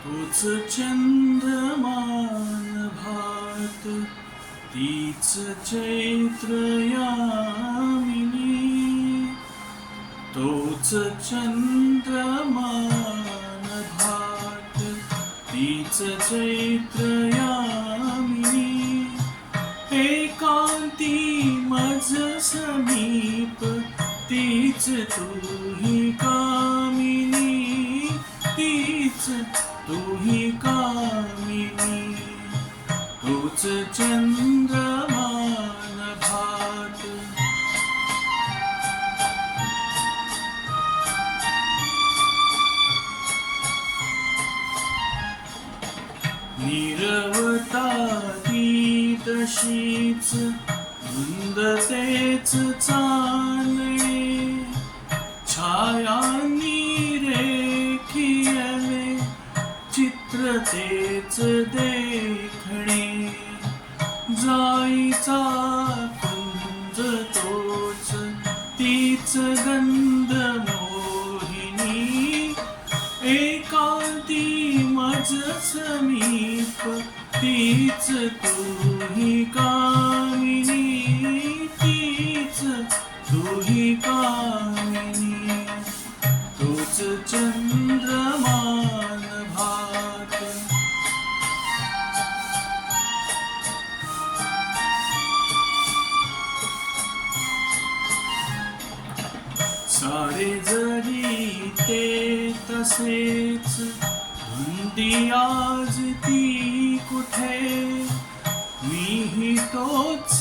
तोच चंद्रमान भात तीच चैत्र यामिनी तोच चंद्रमान भात तीच चैत्र यामिनी एकांती मज समीप तीच तुही कामिनी तीच तुही कामिनी तोच चंद्रमान भात नीरवता ती तशीच धुंद तेच चालणे छायांनी रेखियले चित्र तेच देखणे जाईचा कुंज तोच तीच गंध मोहिनी एकांती मज समीप तीच तुही कामिनी तीच तुही कामिनी तोच चंद्रमान भात सारे जरी ते तसेच धुंदी आज ती कुठे मीही तोच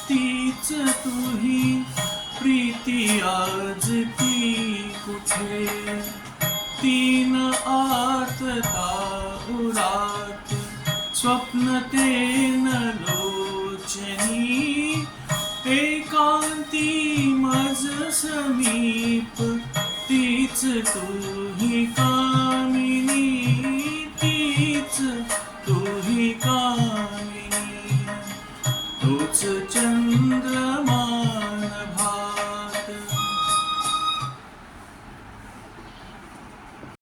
तीच तुही प्रीती आज ती कुठे तीन आत उरात स्वप्न तेन लोचनी एकांती मज समीप तीच तुही कामिनी तीच तुही कामिनी तोच चंद्रमान भात